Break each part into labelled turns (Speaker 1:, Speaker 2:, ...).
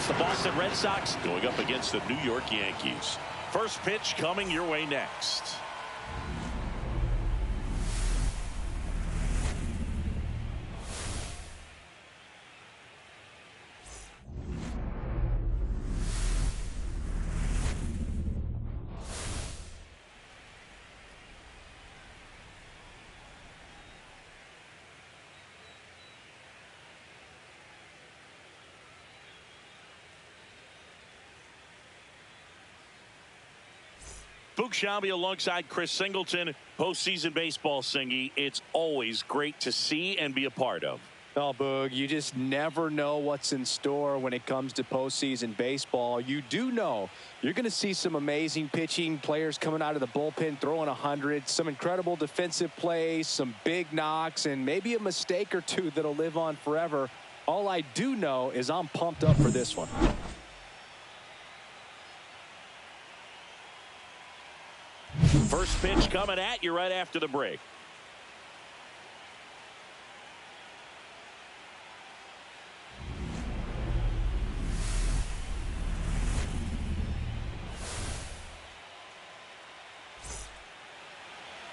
Speaker 1: the Boston Red Sox going up against the New York Yankees. First pitch coming your way next. Boog Sciambi alongside Chris Singleton. Postseason baseball, Singy. It's always great to see and be a part of.
Speaker 2: Oh, Boog, you just never know what's in store when it comes to postseason baseball. You do know you're going to see some amazing pitching, players coming out of the bullpen throwing 100, some incredible defensive plays, some big knocks, and maybe a mistake or two that'll live on forever. All I do know is I'm pumped up for this one.
Speaker 1: First pitch coming at you right after the break.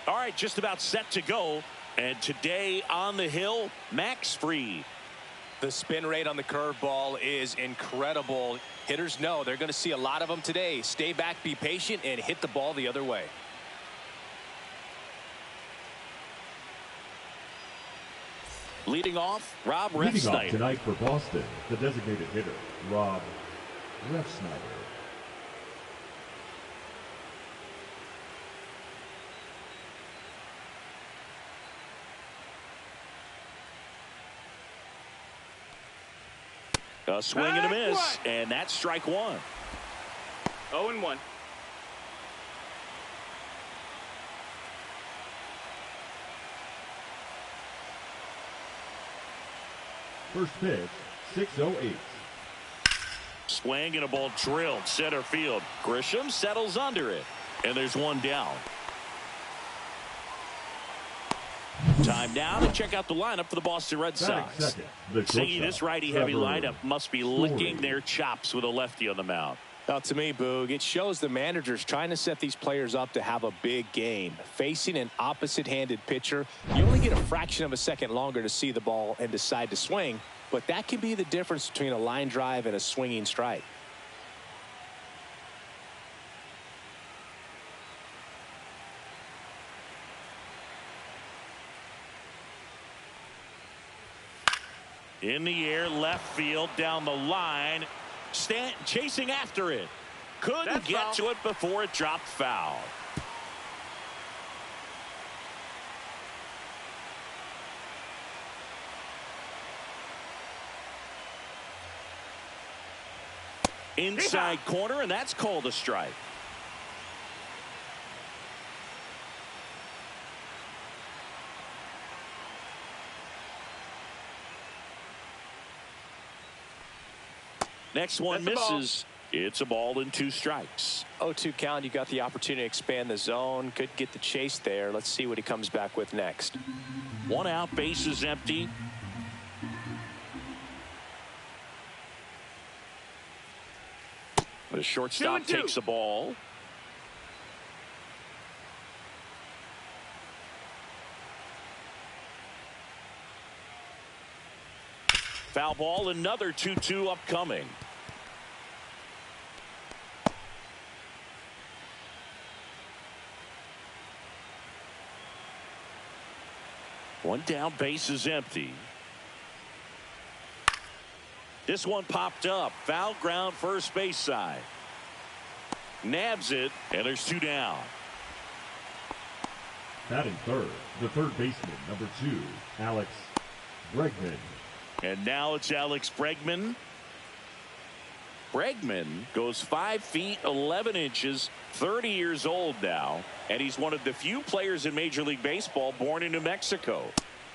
Speaker 1: All right, just about set to go. And today on the hill, Max Fried.
Speaker 2: The spin rate on the curveball is incredible. Hitters know they're going to see a lot of them today. Stay back, be patient, and hit the ball the other way.
Speaker 1: Leading off, Rob
Speaker 3: Leading
Speaker 1: Refsnyder.
Speaker 3: off tonight for Boston, the designated hitter, Rob Refsnyder.
Speaker 1: A swing and a miss, and that's strike one.
Speaker 4: 0-1.
Speaker 3: First pitch, 6:08.
Speaker 1: Swing and a ball drilled center field. Grisham settles under it, and there's one down. Time now to check out the lineup for the Boston Red Sox. Singy, this righty-heavy lineup must be licking their chops with a lefty on the mound.
Speaker 2: Now, to me, Boog, it shows the manager's trying to set these players up to have a big game. Facing an opposite-handed pitcher, you only get a fraction of a second longer to see the ball and decide to swing, but that can be the difference between a line drive and a swinging strike.
Speaker 1: In the air, left field, down the line. Stanton chasing after it. Couldn't get to it before it dropped foul. Inside corner, and that's called a strike. Next one misses. It's a ball and 2 strikes.
Speaker 2: 0-2 count. You got the opportunity to expand the zone. Could get the chase there. Let's see what he comes back with next.
Speaker 1: 1 out, bases empty. The shortstop takes the ball. Foul ball, another 2-2 upcoming. One down, base is empty. This one popped up. Foul ground, first base side. Nabs it, and there's 2 down.
Speaker 3: Batting third, the third baseman, number 2, Alex Bregman.
Speaker 1: And now it's Alex Bregman. Bregman goes 5 feet 11 inches, 30 years old now, and he's one of the few players in Major League Baseball born in New Mexico.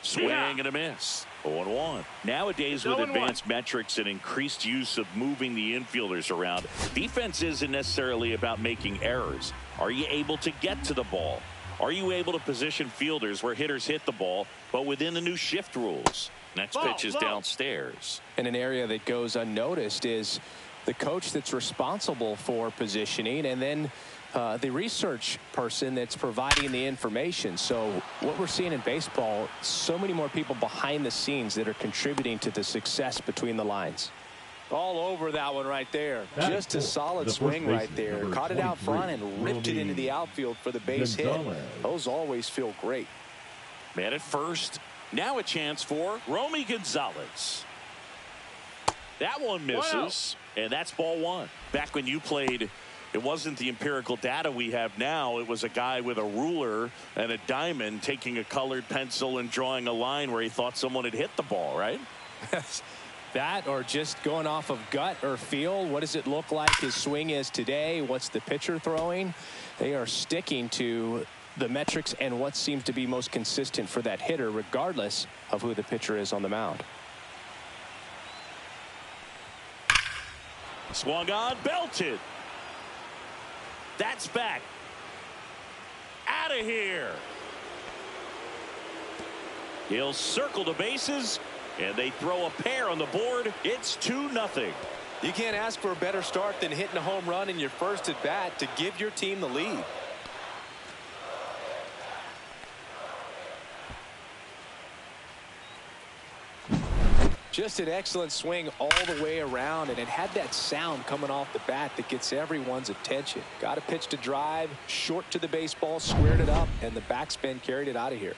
Speaker 1: Swing and a miss. 0-1. Nowadays, with advanced metrics and increased use of moving the infielders around, defense isn't necessarily about making errors. Are you able to get to the ball? Are you able to position fielders where hitters hit the ball, but within the new shift rules? Next pitch is downstairs.
Speaker 2: And an area that goes unnoticed is the coach that's responsible for positioning, and then the research person that's providing the information. So what we're seeing in baseball, so many more people behind the scenes that are contributing to the success between the lines. All over that one right there. Just a solid swing right there. Caught it out front and ripped it into the outfield for the base hit. Those always feel great.
Speaker 1: Man at first. Now a chance for Romy Gonzalez. That one misses, and that's ball one. Back when you played, it wasn't the empirical data we have now. It was a guy with a ruler and a diamond taking a colored pencil and drawing a line where he thought someone had hit the ball, right?
Speaker 2: That, or just going off of gut or feel. What does it look like his swing is today? What's the pitcher throwing? They are sticking to the metrics and what seems to be most consistent for that hitter, regardless of who the pitcher is on the mound.
Speaker 1: Swung on, belted. That's back. Out of here. He'll circle the bases, and they throw a pair on the board. It's 2-0.
Speaker 2: You can't ask for a better start than hitting a home run in your first at bat to give your team the lead. Just an excellent swing all the way around, and it had that sound coming off the bat that gets everyone's attention. Got a pitch to drive, short to the baseball, squared it up, and the backspin carried it out of here.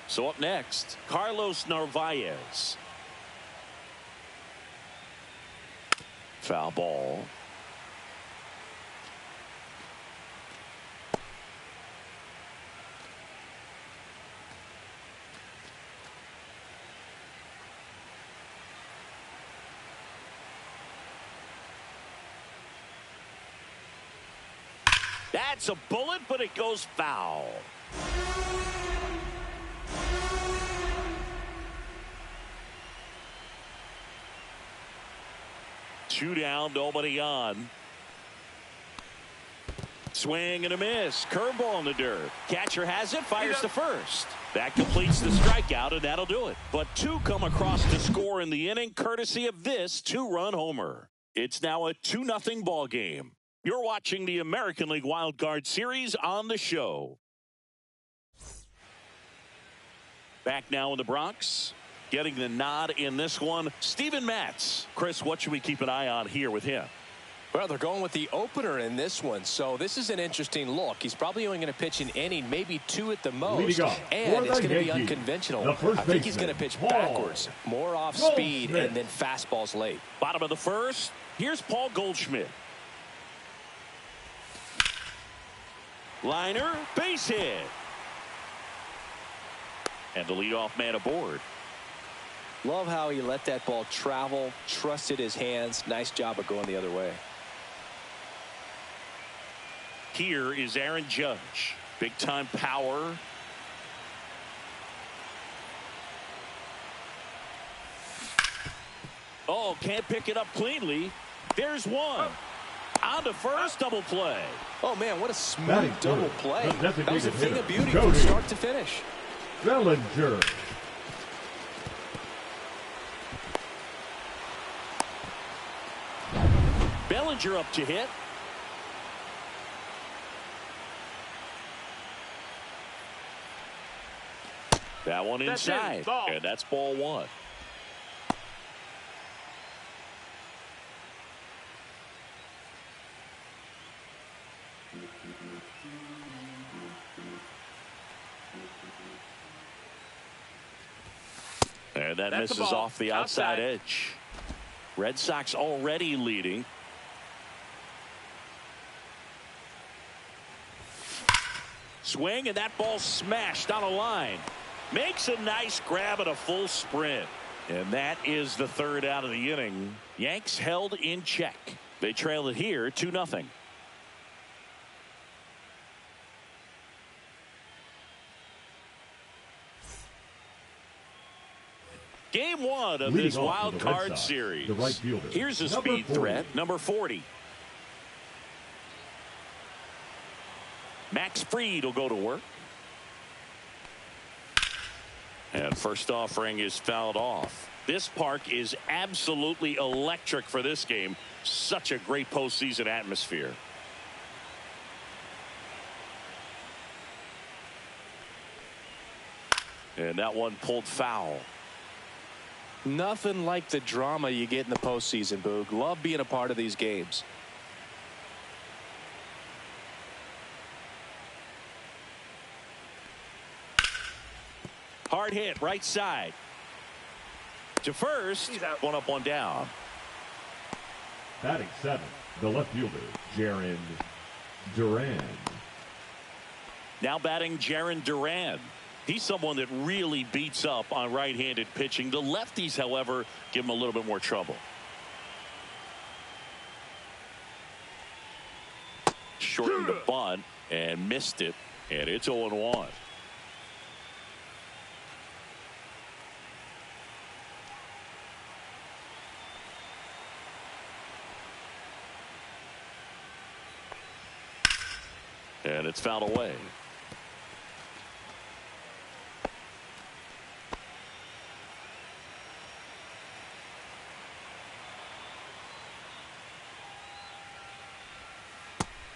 Speaker 1: So up next, Carlos Narvaez. Foul ball. That's a bullet, but it goes foul. Two down, nobody on. Swing and a miss. Curveball in the dirt. Catcher has it, fires to first. That completes the strikeout, and that'll do it. But two come across to score in the inning, courtesy of this two-run homer. It's now a 2-0 ball game. You're watching the American League Wild Card Series on the show. Back now in the Bronx. Getting the nod in this one, Steven Matz. Chris, what should we keep an eye on here with him?
Speaker 2: Well, they're going with the opener in this one, so this is an interesting look. He's probably only going to pitch an inning, maybe two at the most, and it's going to be unconventional. I think he's going to pitch backwards, more off speed, and then fastballs late.
Speaker 1: Bottom of the first, here's Paul Goldschmidt. Liner, base hit. And the leadoff man aboard.
Speaker 2: Love how he let that ball travel, trusted his hands. Nice job of going the other way.
Speaker 1: Here is Aaron Judge. Big time power. Oh, can't pick it up cleanly. There's one. On to first, double play.
Speaker 2: Oh, man, what a smooth double play. That was a thing of beauty from start to finish.
Speaker 3: Bellinger.
Speaker 1: Bellinger up to hit. That one inside. And that's ball one. And that misses off the outside edge. Red Sox already leading. Swing, and that ball smashed on a line. Makes a nice grab at a full sprint. And that is the third out of the inning. Yanks held in check. They trail it here 2-0. Game one of this wild card series. Here's a speed threat, number 40. Max Fried will go to work. And first offering is fouled off. This park is absolutely electric for this game. Such a great postseason atmosphere. And that one pulled foul.
Speaker 2: Nothing like the drama you get in the postseason, Boog. Love being a part of these games.
Speaker 1: Hard hit, right side. To first, one up, one down.
Speaker 3: Batting seventh, the left fielder, Jaron Duran.
Speaker 1: Now batting Jaron Duran. He's someone that really beats up on right-handed pitching. The lefties, however, give him a little bit more trouble. Shortened the bunt and missed it, and it's 0-1. And it's fouled away.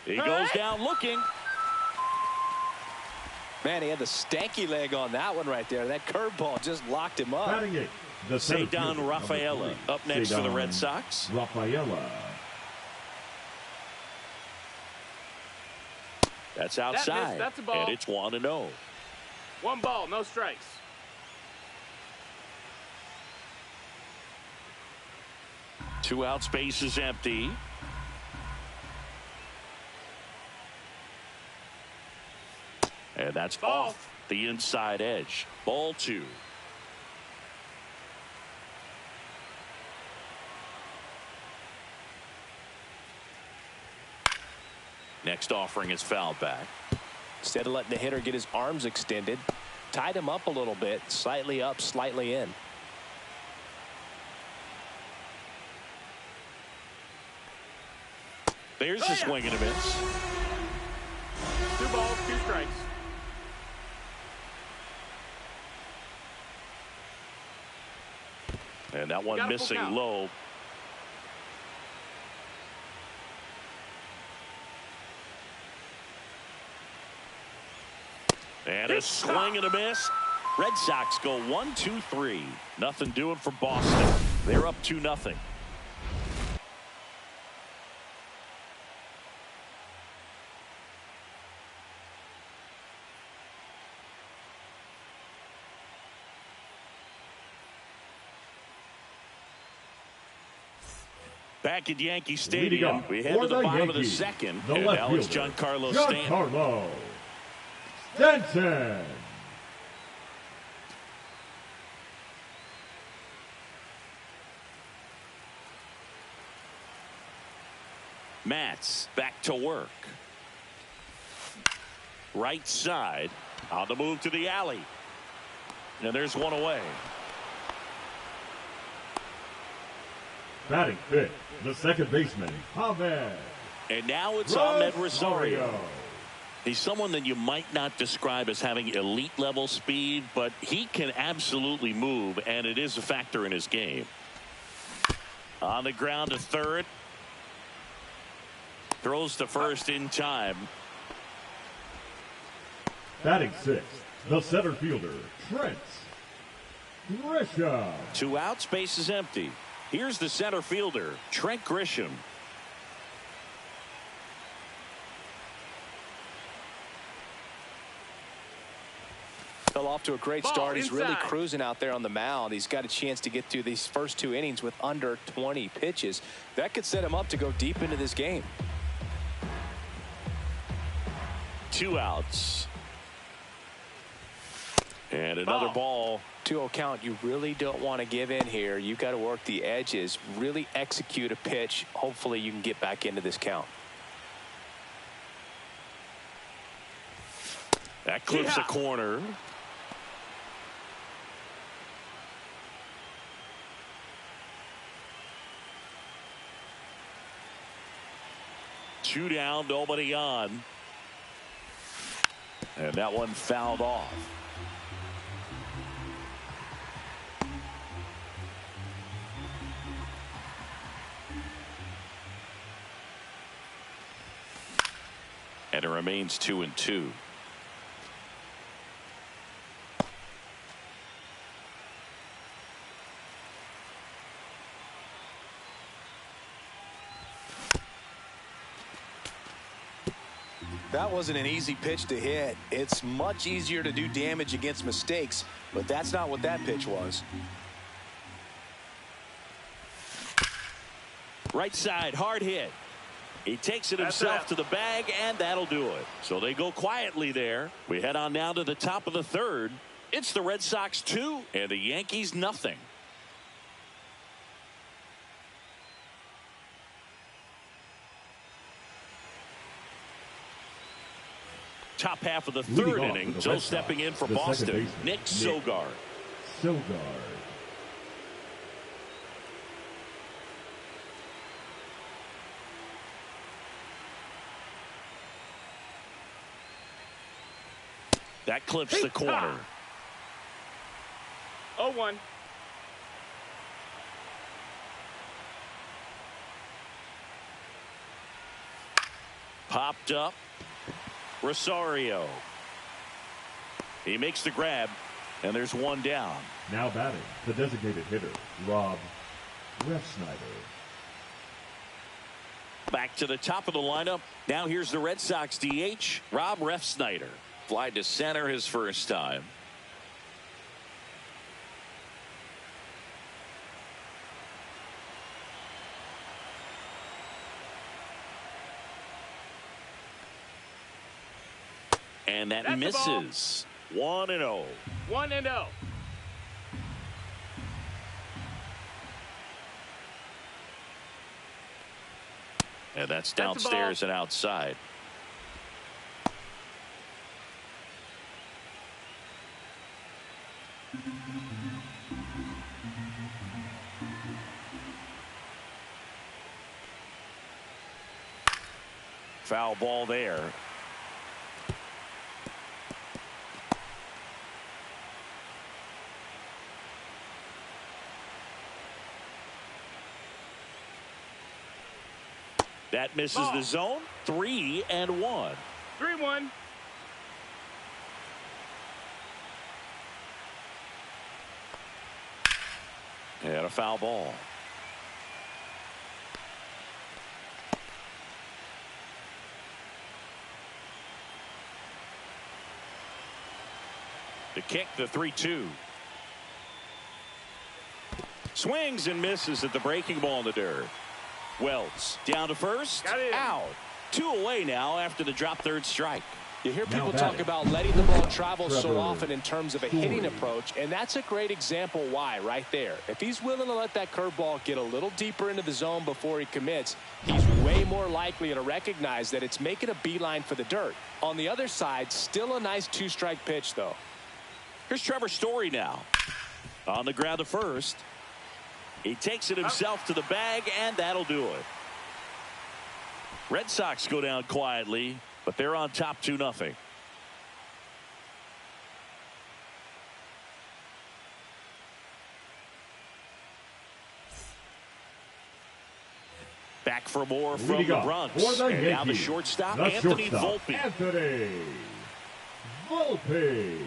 Speaker 1: He goes down looking.
Speaker 2: Man, he had the stanky leg on that one right there. That curveball just locked him up.
Speaker 3: Batting eighth, the
Speaker 1: Cedar Rafaela up next for the Red Sox.
Speaker 3: Rafaela.
Speaker 1: That's outside.
Speaker 4: That's a ball.
Speaker 1: And it's 1-0.
Speaker 4: One ball, no strikes.
Speaker 1: Two out, space is empty. And that's off the inside edge. Ball 2. Next offering is fouled back.
Speaker 2: Instead of letting the hitter get his arms extended, tied him up a little bit, slightly up, slightly in.
Speaker 1: There's a swing and a miss.
Speaker 4: 2 balls, 2 strikes.
Speaker 1: And that one missing low. And a swing and a miss. Red Sox go 1-2-3. Nothing doing for Boston. They're up 2-0. Back at Yankee Stadium, we head to the bottom of the second, and now it's Giancarlo
Speaker 3: Stanton.
Speaker 1: Matz back to work. Right side on the move to the alley. And there's one away.
Speaker 3: Batting fifth, the second baseman, Javier.
Speaker 1: And now it's Ahmed Rosario. He's someone that you might not describe as having elite level speed, but he can absolutely move, and it is a factor in his game. On the ground to third. Throws to first in time.
Speaker 3: Batting sixth, the center fielder, Trent Grisham.
Speaker 1: 2 out, space is empty. Here's the center fielder, Trent Grisham.
Speaker 2: Fell off to a great start. He's really cruising out there on the mound. He's got a chance to get through these first 2 innings with under 20 pitches. That could set him up to go deep into this game.
Speaker 1: 2 outs. And another ball.
Speaker 2: 2-0 count. You really don't want to give in here. You got to work the edges, really execute a pitch. Hopefully you can get back into this count.
Speaker 1: That clips the corner. Two down, nobody on. And that one fouled off. And it remains 2-2.
Speaker 2: That wasn't an easy pitch to hit. It's much easier to do damage against mistakes, but that's not what that pitch was.
Speaker 1: Right side, hard hit. He takes it himself to the bag, and that'll do it. So they go quietly there. We head on now to the top of the third. It's the Red Sox 2 and the Yankees nothing. Top half of the third inning. So stepping in for Boston, Nick Sogard. That clips the corner.
Speaker 4: 0-1.
Speaker 1: Popped up. Rosario. He makes the grab, and there's one down.
Speaker 3: Now batting, the designated hitter, Rob Refsnyder.
Speaker 1: Back to the top of the lineup. Now here's the Red Sox DH, Rob Refsnyder. Fly to center his first time. And that misses. 1-0.
Speaker 4: 1-0.
Speaker 1: And that's downstairs and outside. Foul ball there. That misses the zone. 3-1.
Speaker 4: 3-1.
Speaker 1: And a foul ball. The kick, the 3-2. Swings and misses at the breaking ball in the dirt. Wells down to first. Out. 2 away now after the drop third strike.
Speaker 2: You hear people talk about letting the ball travel so often in terms of a hitting approach, and that's a great example why right there. If he's willing to let that curveball get a little deeper into the zone before he commits, he's way more likely to recognize that it's making a beeline for the dirt. On the other side, still a nice 2-strike pitch, though.
Speaker 1: Here's Trevor Story now. On the ground to first. He takes it himself to the bag, and that'll do it. Red Sox go down quietly, but they're on top 2-0. Back for more from the Bronx. And now the shortstop, Anthony Volpe.
Speaker 3: Anthony Volpe.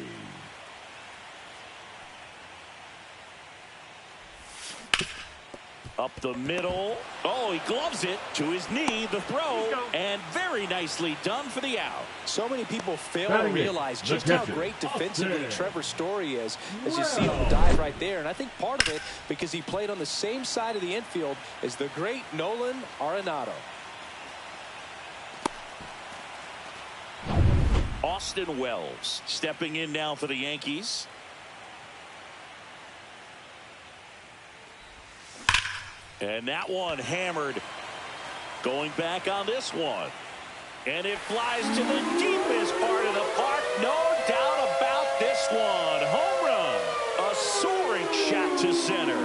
Speaker 1: Up the middle. Oh, he gloves it to his knee. The throw. And very nicely done for the out.
Speaker 2: So many people fail to realize just how great defensively Trevor Story is, as you see on the dive right there. And I think part of it because he played on the same side of the infield as the great Nolan Arenado.
Speaker 1: Austin Wells stepping in now for the Yankees. And that one hammered. Going back on this one. And it flies to the deepest part of the park. No doubt about this one. Home run. A soaring shot to center.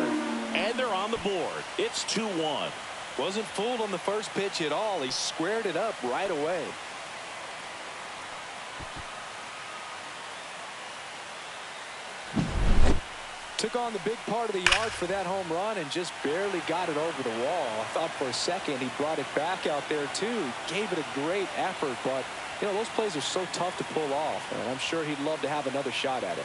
Speaker 1: And they're on the board. It's 2-1.
Speaker 2: Wasn't fooled on the first pitch at all. He squared it up right away. Took on the big part of the yard for that home run and just barely got it over the wall. I thought for a second he brought it back out there too. Gave it a great effort, but You know, those plays are so tough to pull off, and I'm sure he'd love to have another shot at it.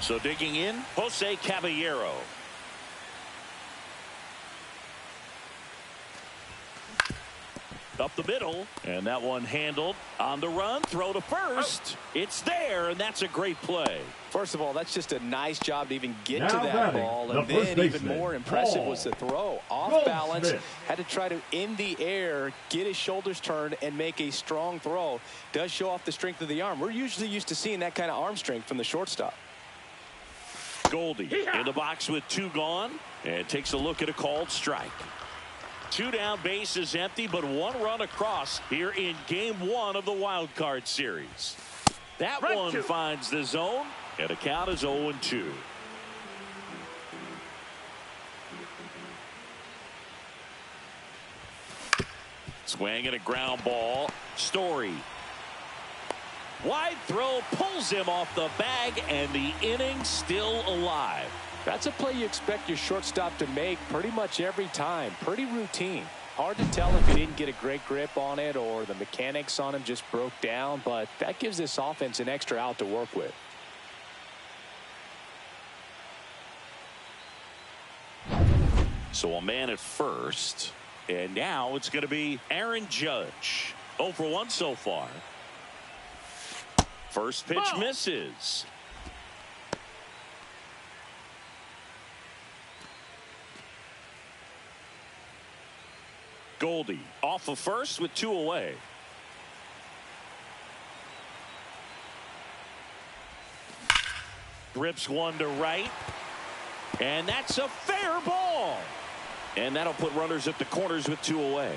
Speaker 1: So digging in, Jose Caballero. Up the middle, and that one handled on the run. Throw to first. It's there, and that's a great play.
Speaker 2: First of all, that's just a nice job to even get
Speaker 3: Now
Speaker 2: to that
Speaker 3: batting,
Speaker 2: ball.
Speaker 3: the
Speaker 2: And
Speaker 3: first
Speaker 2: then even
Speaker 3: baseman,
Speaker 2: more impressive
Speaker 3: Paul
Speaker 2: was the throw. Off
Speaker 3: Goldschmidt.
Speaker 2: balance, had to try to, in the air, get his shoulders turned and make a strong throw. Does show off the strength of the arm. We're usually used to seeing that kind of arm strength from the shortstop.
Speaker 1: Goldie in the box with 2 gone, and takes a look at a called strike. 2 down, bases empty, but 1 run across here in game 1 of the wild card series. That one finds the zone, and the count is 0-2. Swing and a ground ball. Story. Wide throw pulls him off the bag, and the inning still alive.
Speaker 2: That's a play you expect your shortstop to make pretty much every time. Pretty routine. Hard to tell if he didn't get a great grip on it or the mechanics on him just broke down, but that gives this offense an extra out to work with.
Speaker 1: So a man at first, and now it's going to be Aaron Judge. 0 for 1 so far. First pitch misses. Goldie off of first with 2 away. Rips one to right, and that's a fair ball, and that'll put runners at the corners with 2 away.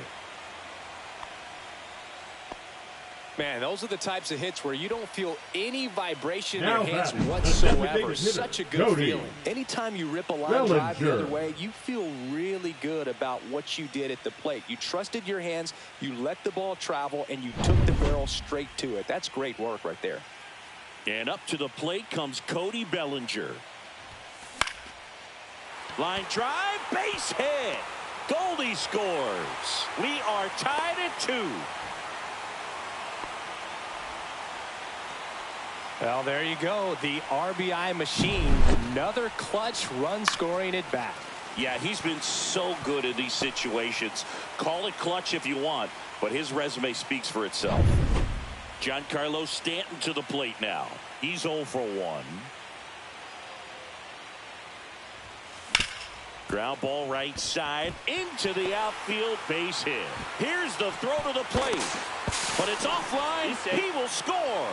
Speaker 2: Man, those are the types of hits where you don't feel any vibration in
Speaker 3: Now
Speaker 2: your hands
Speaker 3: batting,
Speaker 2: whatsoever.
Speaker 3: hitter,
Speaker 2: Such a good
Speaker 3: Cody
Speaker 2: feeling. Anytime you rip a line drive the other way, you feel really good about what you did at the plate. You trusted your hands, you let the ball travel, and you took the barrel straight to it. That's great work right there.
Speaker 1: And up to the plate comes Cody Bellinger. Line drive, base hit. Goldie scores. We are tied at 2.
Speaker 2: Well, there you go. The RBI machine. Another clutch run scoring at bat.
Speaker 1: Yeah, he's been so good in these situations. Call it clutch if you want, but his resume speaks for itself. Giancarlo Stanton to the plate now. He's 0 for 1. Ground ball right side into the outfield, base hit. Here's the throw to the plate, but it's offline. He will score.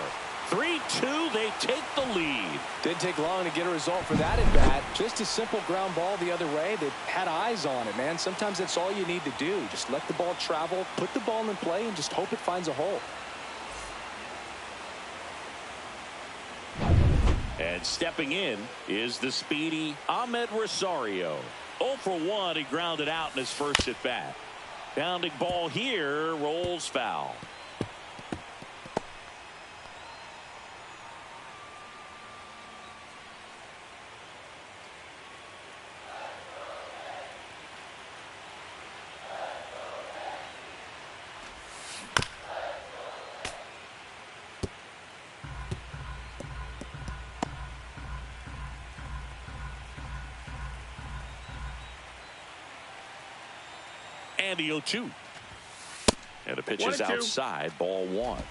Speaker 1: 3-2, they take the lead.
Speaker 2: Didn't take long to get a result for that at bat. Just a simple ground ball the other way. They had eyes on it, man. Sometimes that's all you need to do. Just let the ball travel, put the ball in play, and just hope it finds a hole.
Speaker 1: And stepping in is the speedy Ahmed Rosario. 0 for 1, he grounded out in his first at bat. Bounding ball here, rolls foul. And the 0-2. And the pitch is outside, ball 1.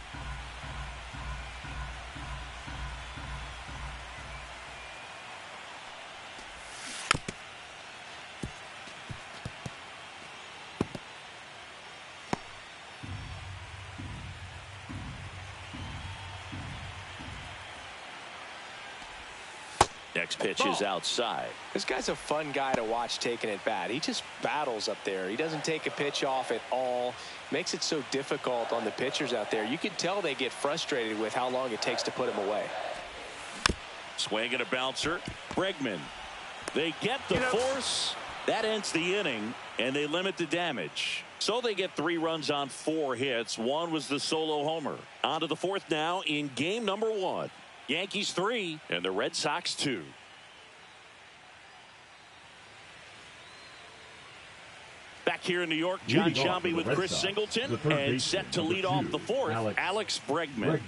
Speaker 1: Next pitch is outside.
Speaker 2: This guy's a fun guy to watch taking at bat. He just battles up there. He doesn't take a pitch off at all. Makes it so difficult on the pitchers out there. You can tell they get frustrated with how long it takes to put him away.
Speaker 1: Swing and a bouncer. Bregman. They get the force. That ends the inning, and they limit the damage. So they get 3 runs on 4 hits. One was the solo homer. On to the 4th now in game number 1. Yankees 3 and the Red Sox 2. Back Back here in New York, John
Speaker 3: Leading off
Speaker 1: Sciambi
Speaker 3: for
Speaker 1: with
Speaker 3: the Red
Speaker 1: Chris
Speaker 3: Sox,
Speaker 1: Singleton,
Speaker 3: the third
Speaker 1: and
Speaker 3: baseman,
Speaker 1: set to
Speaker 3: number
Speaker 1: lead off
Speaker 3: 2,
Speaker 1: the fourth, Alex Bregman.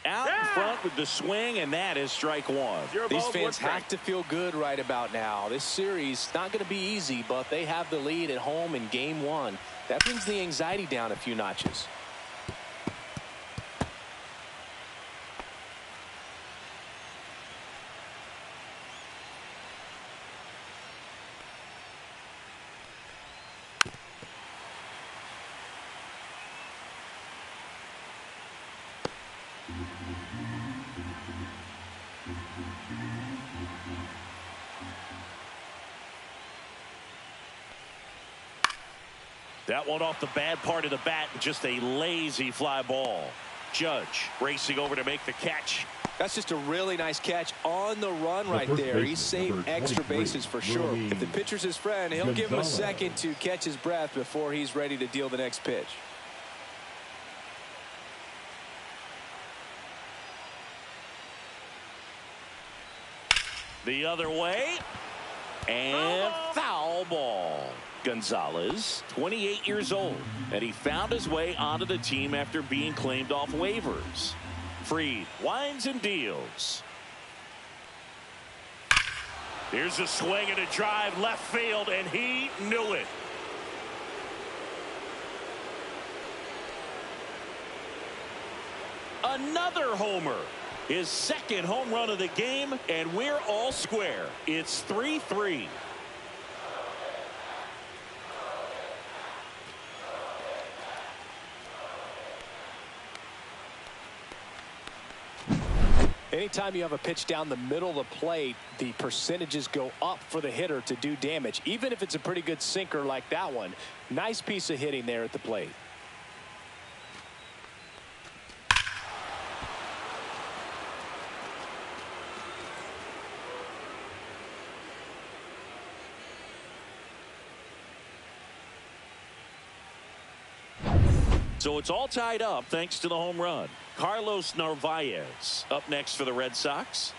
Speaker 1: Out in front with the swing, and that is strike one.
Speaker 2: These fans have to feel good right about now. This series not going to be easy, but they have the lead at home in game one. That brings the anxiety down a few notches.
Speaker 1: That one off the bad part of the bat, just a lazy fly ball. Judge racing over to make the catch.
Speaker 2: That's just a really nice catch on the run right there. He saved extra bases for sure. If the pitcher's his friend, he'll give him a second to catch his breath before he's ready to deal the next pitch.
Speaker 1: The other way. And foul ball. Gonzalez, 28 years old, and he found his way onto the team after being claimed off waivers. Fried winds and deals. Here's a swing and a drive left field, and he knew it. Another homer. His second home run of the game, and we're all square. It's 3-3.
Speaker 2: Anytime you have a pitch down the middle of the plate, the percentages go up for the hitter to do damage, even if it's a pretty good sinker like that one. Nice piece of hitting there at the plate.
Speaker 1: So it's all tied up thanks to the home run. Carlos Narvaez up next for the Red Sox.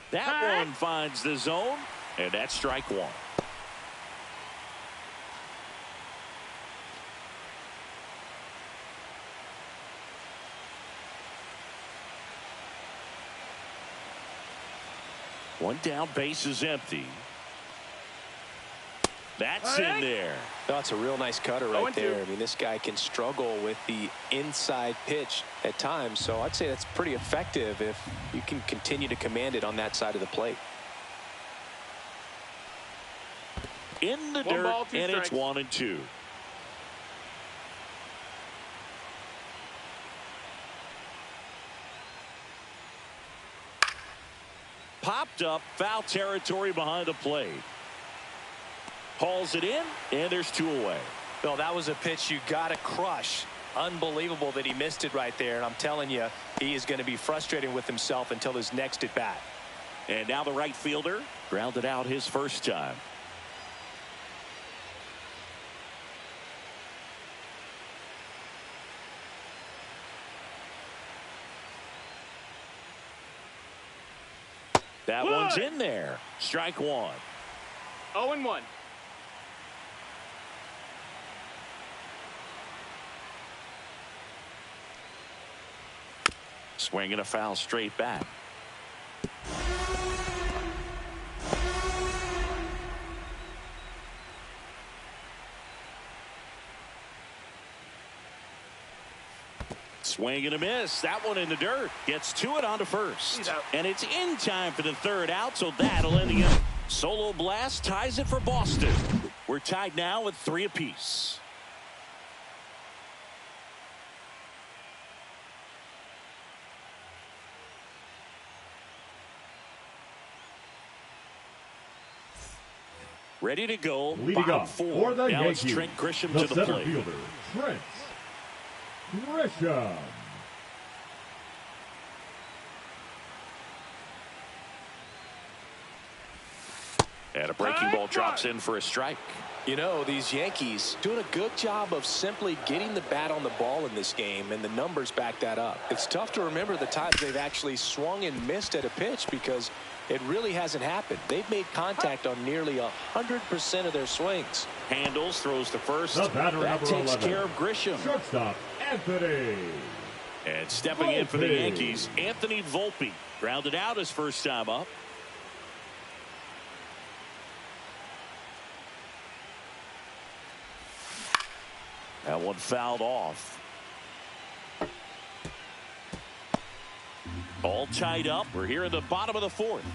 Speaker 1: That one finds the zone, and that's strike one. One down, base is empty. That's in there.
Speaker 2: That's a real nice cutter right there. I mean, this guy can struggle with the inside pitch at times, so I'd say that's pretty effective if you can continue to command it on that side of the plate.
Speaker 1: In the dirt, and it's 1-2. Popped up, foul territory behind the plate. Hauls it in, and there's two away.
Speaker 2: Well, that was a pitch you got to crush. Unbelievable that he missed it right there. And I'm telling you, he is going to be frustrated with himself until his next at bat.
Speaker 1: And now the right fielder grounded out his first time. That one's in there. Strike one.
Speaker 4: 0-1.
Speaker 1: Swinging a foul straight back. Swing and a miss. That one in the dirt. Gets to it onto first. And it's in time for the third out, so that'll end the inning. Solo blast ties it for Boston. We're tied now with 3 apiece. Ready to go.
Speaker 3: Leading up for the
Speaker 1: now
Speaker 3: Yankees,
Speaker 1: it's Trent Grisham
Speaker 3: the
Speaker 1: to the
Speaker 3: center
Speaker 1: plate.
Speaker 3: fielder, Trent Grisham.
Speaker 1: And a breaking ball drops in for a strike.
Speaker 2: You know, these Yankees doing a good job of simply getting the bat on the ball in this game, and the numbers back that up. It's tough to remember the times they've actually swung and missed at a pitch because it really hasn't happened. They've made contact on nearly 100% of their swings.
Speaker 1: Handles, throws to first.
Speaker 3: The batter,
Speaker 1: that
Speaker 3: number
Speaker 1: takes
Speaker 3: 11.
Speaker 1: care of Grisham.
Speaker 3: Shortstop, Anthony.
Speaker 1: And stepping in for the Yankees, Anthony Volpe. Grounded out his first time up. That one fouled off. All tied up. We're here in the bottom of the fourth.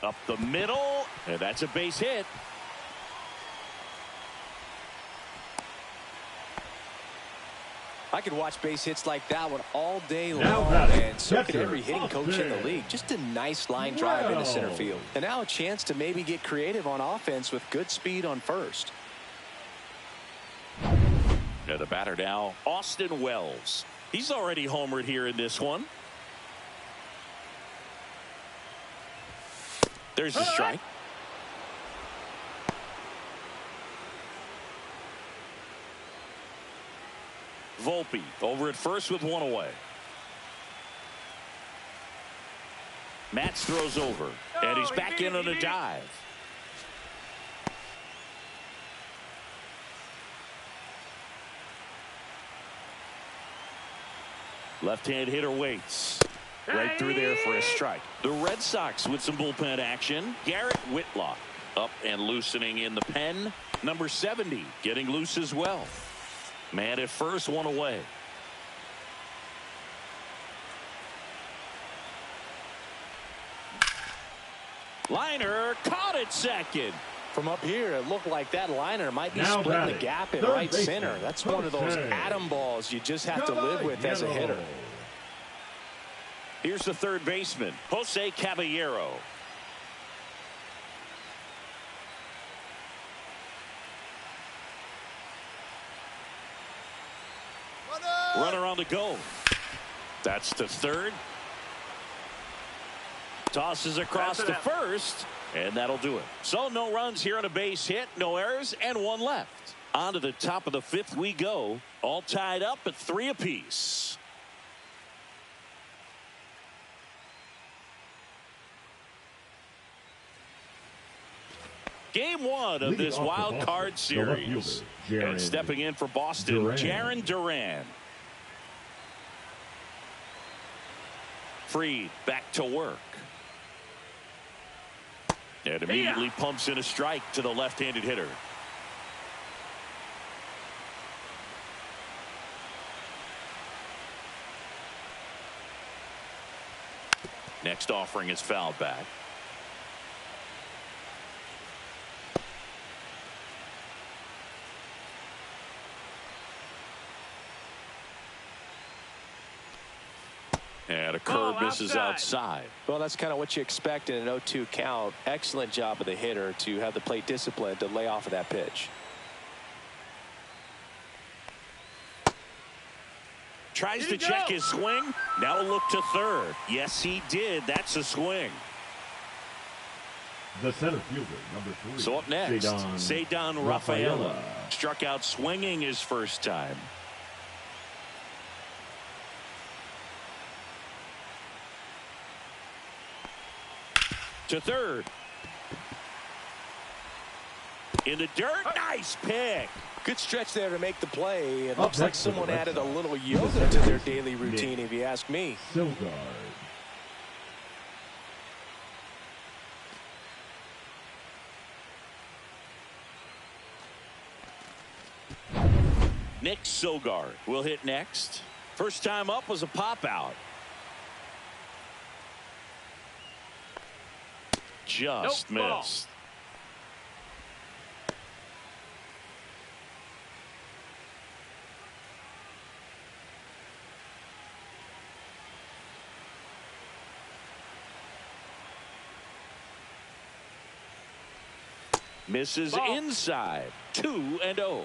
Speaker 1: Up the middle, and that's a base hit.
Speaker 2: I could watch base hits like that one all day
Speaker 3: Now
Speaker 2: long,
Speaker 3: batting,
Speaker 2: and so could
Speaker 3: catcher,
Speaker 2: every hitting coach in the
Speaker 3: Austin.
Speaker 2: league. Just a nice line drive into center
Speaker 3: Wow.
Speaker 2: field. And now a chance to maybe get creative on offense with good speed on first.
Speaker 1: And the batter now, Austin Wells. He's already homered here in this one. There's the strike. Volpe over at first with one away. Matz throws over, and he's back in on a dive. Left-hand hitter waits. Right through there for a strike. The Red Sox with some bullpen action. Garrett Whitlock up and loosening in the pen. Number 70 getting loose as well. Man at first, one away. Liner caught at second.
Speaker 2: From up here, it looked like that liner might be
Speaker 3: Now
Speaker 2: splitting the
Speaker 3: batting,
Speaker 2: gap in
Speaker 3: third
Speaker 2: right
Speaker 3: baseman,
Speaker 2: center. That's one of those
Speaker 3: Jose
Speaker 2: atom balls you just have to live with as a hitter.
Speaker 1: Here's the third baseman, Jose Caballero. Runner on the go. That's to third. Tosses across to first, and that'll do it. So no runs here on a base hit, no errors, and one left. On to the top of the fifth we go, all tied up at 3 apiece. Game one of
Speaker 3: Leading
Speaker 1: this
Speaker 3: off for
Speaker 1: wild
Speaker 3: Boston,
Speaker 1: card
Speaker 3: the left
Speaker 1: series.
Speaker 3: fielder,
Speaker 1: And stepping in for Boston, Jaron Duran. Freed back to work. And immediately pumps in a strike to the left-handed hitter. Next offering is fouled back. And a curve misses outside.
Speaker 2: Well, that's kind of what you expect in an 0-2 count. Excellent job of the hitter to have the plate discipline to lay off of that pitch.
Speaker 1: Tries to check his swing. Now look to third. Yes, he did. That's a swing.
Speaker 3: The center fielder, number 3.
Speaker 1: So up next, Ceddanne Rafaela. Struck out swinging his first time. To third. In the dirt. Nice pick.
Speaker 2: Good stretch there to make the play. It
Speaker 3: Up
Speaker 2: looks like
Speaker 3: next for the
Speaker 2: someone
Speaker 3: Red
Speaker 2: added a
Speaker 3: Sox,
Speaker 2: little
Speaker 3: the
Speaker 2: yoga
Speaker 3: center
Speaker 2: to their
Speaker 3: fielder,
Speaker 2: daily routine, if you ask me.
Speaker 3: Silgard.
Speaker 1: Nick Sogard will hit next. First time up was a pop out. Just missed. Misses inside. 2-0.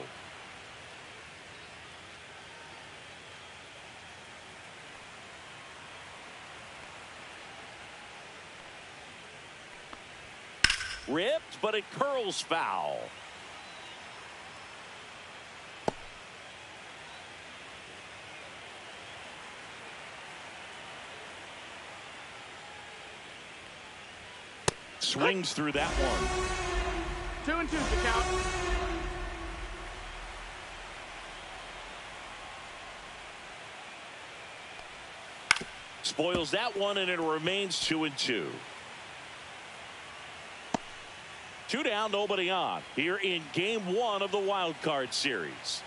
Speaker 1: Ripped, but it curls foul. Swings through that one.
Speaker 4: 2-2 the count.
Speaker 1: Spoils that one, and it remains 2-2. 2 down, nobody on here in game 1 of the wild card series.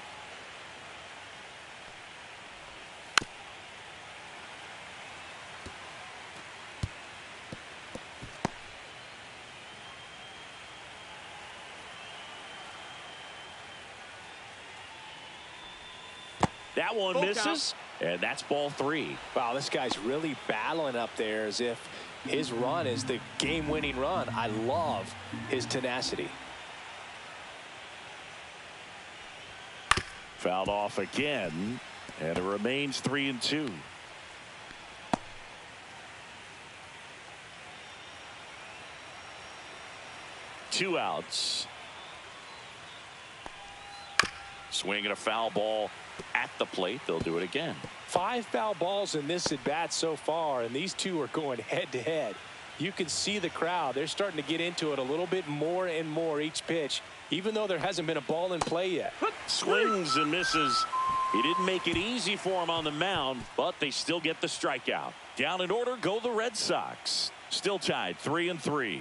Speaker 1: That one misses, and that's ball 3.
Speaker 2: Wow, this guy's really battling up there as if his run is the game-winning run. I love his tenacity.
Speaker 1: Fouled off again, and it remains 3-2. Two outs. Swinging a foul ball at the plate. They'll do it again.
Speaker 2: 5 foul balls in this at bat so far, and these two are going head to head. You can see the crowd. They're starting to get into it a little bit more and more each pitch, even though there hasn't been a ball in play yet.
Speaker 1: Swings and misses. He didn't make it easy for him on the mound, but they still get the strikeout. Down in order go the Red Sox. Still tied 3-3.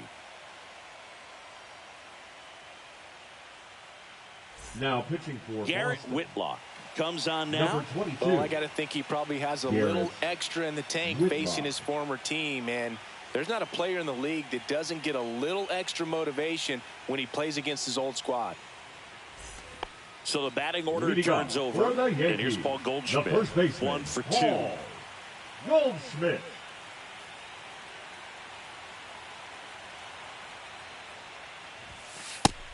Speaker 3: Now pitching for
Speaker 1: Garrett
Speaker 3: Boston.
Speaker 1: Whitlock comes on now.
Speaker 3: Number 22.
Speaker 2: Well, I got to think he probably has a
Speaker 3: Garrett
Speaker 2: little extra in the tank
Speaker 3: Whitlock.
Speaker 2: facing his former team, and there's not a player in the league that doesn't get a little extra motivation when he plays against his old squad.
Speaker 1: So the batting order
Speaker 3: Leading
Speaker 1: turns
Speaker 3: off
Speaker 1: over,
Speaker 3: for the
Speaker 1: and here's
Speaker 3: Yankees,
Speaker 1: Paul
Speaker 3: the
Speaker 1: Goldschmidt.
Speaker 3: first baseman,
Speaker 1: 1 for 2.
Speaker 3: Paul Goldschmidt.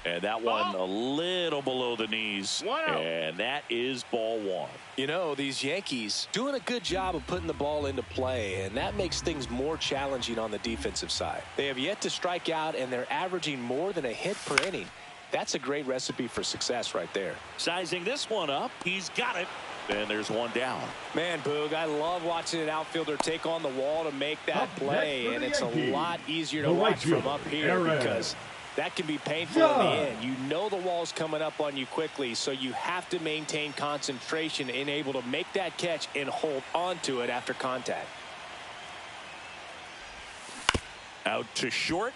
Speaker 1: And that one a little below the knees.
Speaker 4: 1 out.
Speaker 1: And that is ball 1.
Speaker 2: You know, these Yankees doing a good job of putting the ball into play, and that makes things more challenging on the defensive side. They have yet to strike out, and they're averaging more than a hit per inning. That's a great recipe for success right there.
Speaker 1: Sizing this one up. He's got it. And there's one down.
Speaker 2: Man, Boog, I love watching an outfielder take on the wall to make that
Speaker 3: Up
Speaker 2: play,
Speaker 3: next for
Speaker 2: and
Speaker 3: the
Speaker 2: it's a
Speaker 3: Yankees,
Speaker 2: lot easier to
Speaker 3: the right
Speaker 2: watch from
Speaker 3: fielder,
Speaker 2: up here
Speaker 3: Aaron
Speaker 2: because that can be painful in the
Speaker 3: Judge.
Speaker 2: end. You know the wall's coming up on you quickly, so you have to maintain concentration and able to make that catch and hold on to it after contact.
Speaker 1: Out to short.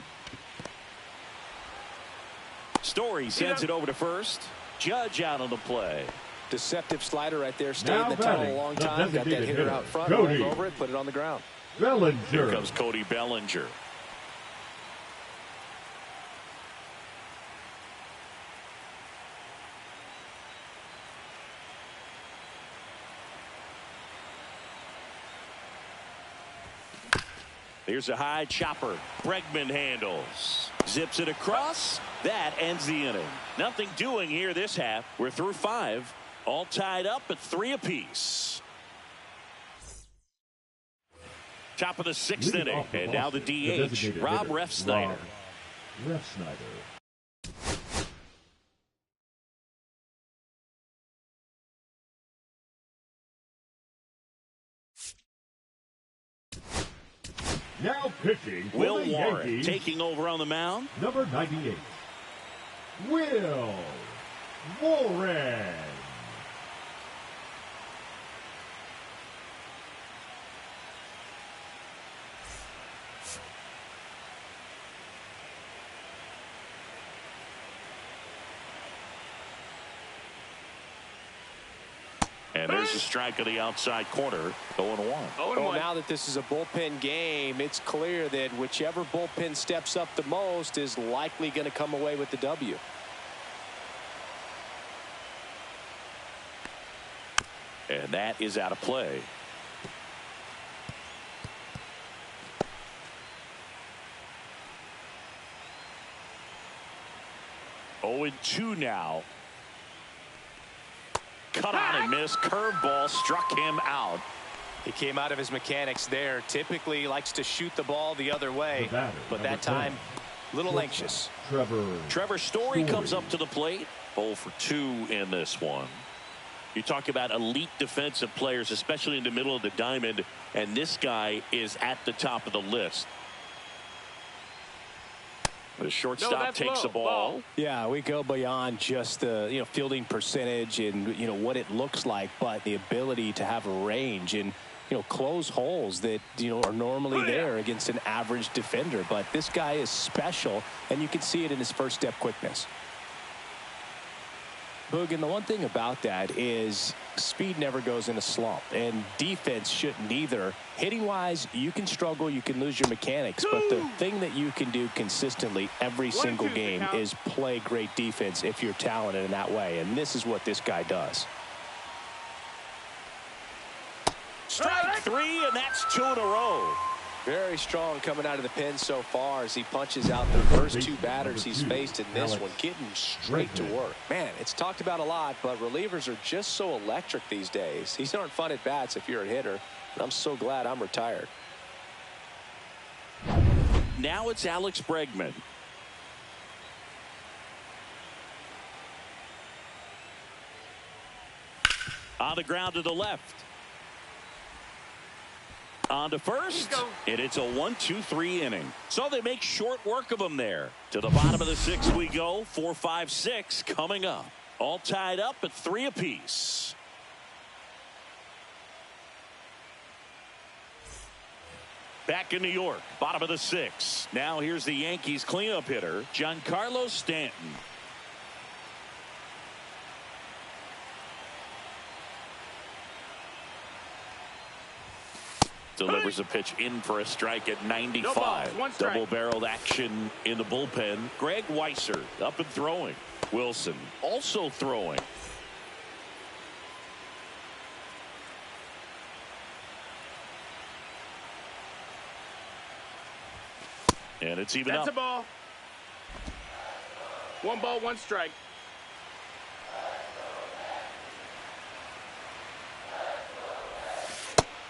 Speaker 1: Story sends it over to first. Judge out on the play.
Speaker 2: Deceptive slider right there. Stayed
Speaker 3: Now
Speaker 2: in the tunnel
Speaker 3: batting,
Speaker 2: a long
Speaker 3: the
Speaker 2: time. Got that
Speaker 3: designated
Speaker 2: hitter
Speaker 3: hitter,
Speaker 2: out front.
Speaker 3: Cody
Speaker 2: Rolled over it. Put it on the ground.
Speaker 3: Bellinger.
Speaker 1: Here comes Cody Bellinger. Here's a high chopper. Bregman handles. Zips it across. That ends the inning. Nothing doing here this half. We're through 5. All tied up at 3 apiece. Top of the 6th
Speaker 3: Leading
Speaker 1: inning.
Speaker 3: off the
Speaker 1: And now the
Speaker 3: Boston,
Speaker 1: DH,
Speaker 3: designated
Speaker 1: Rob
Speaker 3: hitter,
Speaker 1: Refsnyder.
Speaker 3: Rob Refsnyder. Now pitching for
Speaker 1: Will
Speaker 3: the
Speaker 1: Warren
Speaker 3: Yankees,
Speaker 1: taking over on the mound.
Speaker 3: number 98, Will Warren.
Speaker 1: And there's a strike of the outside corner. 0-1.
Speaker 2: Well, now that this is a bullpen game, it's clear that whichever bullpen steps up the most is likely going to come away with the W.
Speaker 1: And that is out of play. Oh, 2 now. Cut on and miss. Curveball struck him out.
Speaker 2: He came out of his mechanics there. Typically likes to shoot the ball the other way,
Speaker 3: The batter,
Speaker 2: but
Speaker 3: number
Speaker 2: that time
Speaker 3: 10,
Speaker 2: Little anxious.
Speaker 3: Trevor
Speaker 1: Story comes up to the plate. 0 for 2 in this one. You talk about elite defensive players, especially in the middle of the diamond, and this guy is at the top of the list. The shortstop takes the ball.
Speaker 2: Yeah, we go beyond just the fielding percentage and what it looks like, but the ability to have a range and close holes that are normally there against an average defender. But this guy is special, and you can see it in his first step quickness. Boog, and the one thing about that is speed never goes in a slump, and defense shouldn't either. Hitting wise, you can struggle, you can lose your mechanics, but the thing that you can do consistently every single game is play great defense if you're talented in that way, and this is what this guy does.
Speaker 1: Strike 3, and that's 2 in a row.
Speaker 2: Very strong coming out of the pen so far as he punches out the first 2 batters he's faced in this one, getting straight to work. Man, it's talked about a lot, but relievers are just so electric these days. These aren't fun at bats if you're a hitter, and I'm so glad I'm retired.
Speaker 1: Now it's Alex Bregman. On the ground to the left. On to first, and it's a 1-2-3 inning. So they make short work of him there. To the bottom of the 6th we go. 4, 5, 6 coming up. All tied up at 3 apiece. Back in New York, bottom of the 6th. Now here's the Yankees cleanup hitter, Giancarlo Stanton. Delivers a pitch in for a strike at 95. Double-barreled action in the bullpen. Greg Weiser up and throwing. Wilson also throwing. And it's even up.
Speaker 4: That's a ball. 1 ball, 1 strike.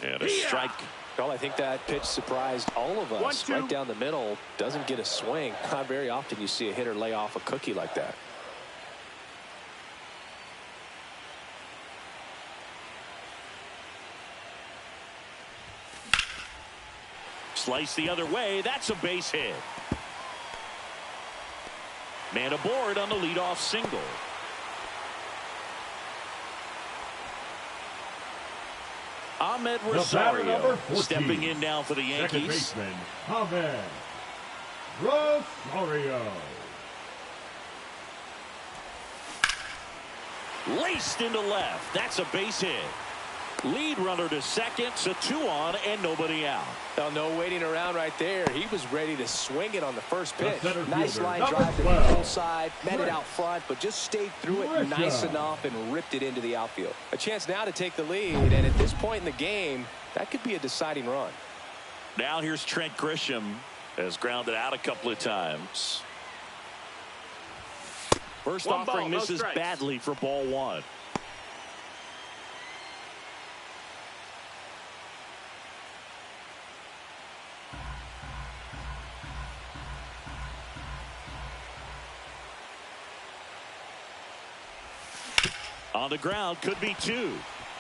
Speaker 1: And a strike.
Speaker 2: Well, I think that pitch surprised all of us.
Speaker 4: 1-2.
Speaker 2: Right down the middle, doesn't get a swing. Not very often you see a hitter lay off a cookie like that.
Speaker 1: Slice the other way. That's a base hit. Man aboard on the leadoff single. Ahmed Rosario stepping in now for the Yankees.
Speaker 3: Second baseman, Ahmed Rosario.
Speaker 1: Laced into left. That's a base hit. Lead runner to second, so 2 on and nobody out.
Speaker 2: Well, no waiting around right there. He was ready to swing it on the first pitch. Nice
Speaker 3: fielder,
Speaker 2: line drive to the full side, met it out front, but just stayed through it nice enough and ripped it into the outfield. A chance now to take the lead, and at this point in the game, that could be a deciding run.
Speaker 1: Now here's Trent Grisham, has grounded out a couple of times. First offering misses badly for ball 1. On the ground, could be 2.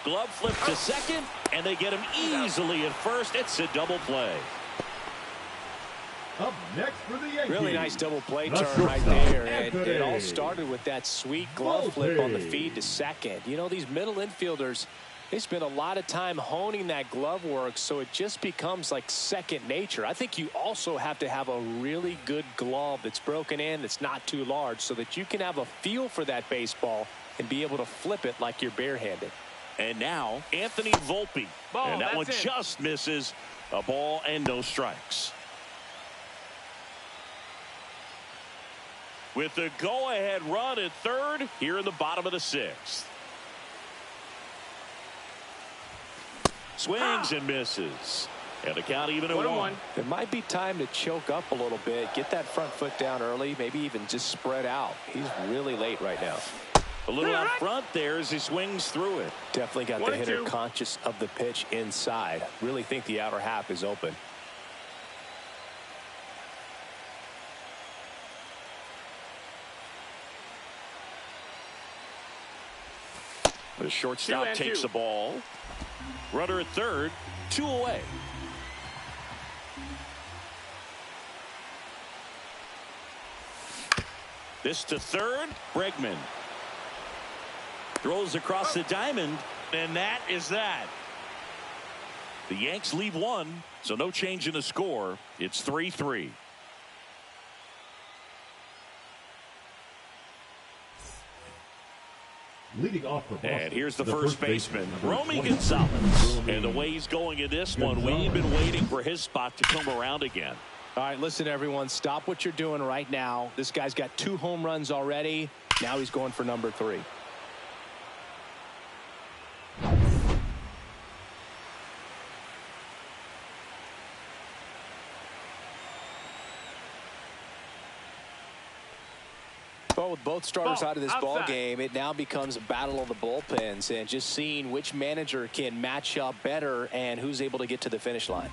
Speaker 1: Glove flip to second, and they get him easily at first. It's a double play.
Speaker 3: Up next for the Yankees.
Speaker 2: Really nice double play turn right there. And it all started with that sweet glove flip on the feed to second. You know, these middle infielders, they spend a lot of time honing that glove work, so it just becomes like second nature. I think you also have to have a really good glove that's broken in, that's not too large, so that you can have a feel for that baseball and be able to flip it like you're barehanded.
Speaker 1: And now Anthony Volpe. And that one just misses. A ball and no strikes. With the go-ahead run at third here in the bottom of the 6th. Swings and misses. And the count even at 1.
Speaker 2: It might be time to choke up a little bit, get that front foot down early, maybe even just spread out. He's really late right now.
Speaker 1: A little out front there as he swings through it.
Speaker 2: Definitely got the hitter conscious of the pitch inside. Really think the outer half is open.
Speaker 1: The shortstop takes the ball. Runner at third, 2 away. This to third, Bregman. Throws across the diamond, and that is that. The Yanks leave 1, so no change in the score. It's 3-3.
Speaker 3: Leading off for Boston,
Speaker 1: and here's the first baseman, Romy Gonzalez. And the way he's going in this one, we've been waiting for his spot to come around again.
Speaker 2: All right, listen, everyone, stop what you're doing right now. This guy's got 2 home runs already. Now he's going for number 3. Well, with both starters out of this ball game, it now becomes a battle of the bullpens and just seeing which manager can match up better and who's able to get to the finish line.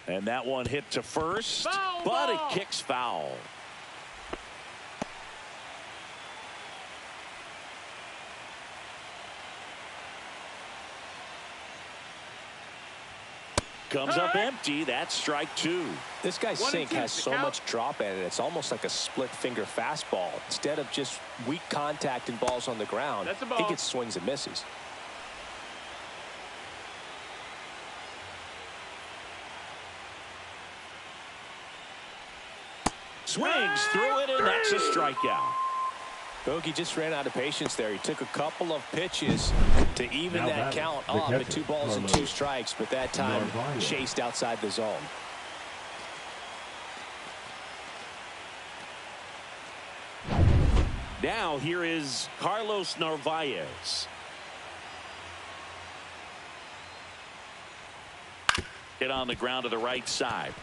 Speaker 1: And that one hit to first,
Speaker 4: foul
Speaker 1: but
Speaker 4: ball.
Speaker 1: It kicks foul. Comes up empty. That's strike 2.
Speaker 2: This guy's sink has so much drop in it. It's almost like a split finger fastball. Instead of just weak contact and balls on the ground, he gets swings and misses.
Speaker 1: Swings through it, and that's a strikeout.
Speaker 2: Bogey just ran out of patience there. He took a couple of pitches to even
Speaker 3: Now
Speaker 2: that count up at 2 balls and 2 strikes, but that time chased outside the zone.
Speaker 1: Now here is Carlos Narvaez. Hit on the ground to the right side.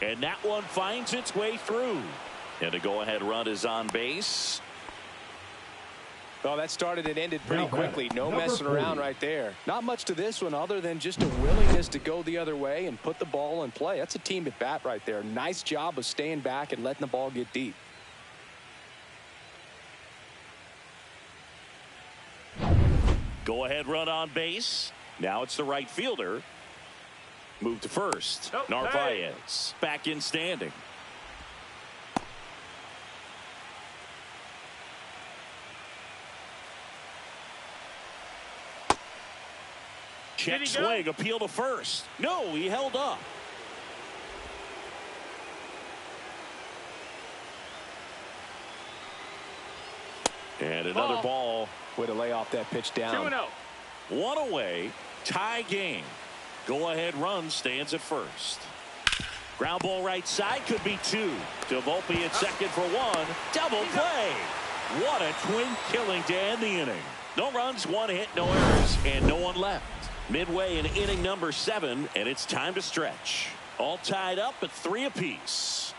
Speaker 1: And that one finds its way through. And a go-ahead run is on base.
Speaker 2: Well, that started and ended pretty quickly. No messing around right there. Not much to this one other than just a willingness to go the other way and put the ball in play. That's a team at bat right there. Nice job of staying back and letting the ball get deep.
Speaker 1: Go-ahead run on base. Now it's the right fielder. Move to first. Narvaez back in standing. Check swing, appeal to first. No, he held up. And another ball.
Speaker 2: Way to lay off that pitch down.
Speaker 4: 2-0.
Speaker 1: 1 away. Tie game. Go ahead run stands at first. Ground ball right side, could be 2. To Volpe at second for 1. Double play. What a twin killing to end the inning. No runs, 1 hit, no errors, and no one left. Midway in inning number 7, and it's time to stretch. All tied up at 3 apiece.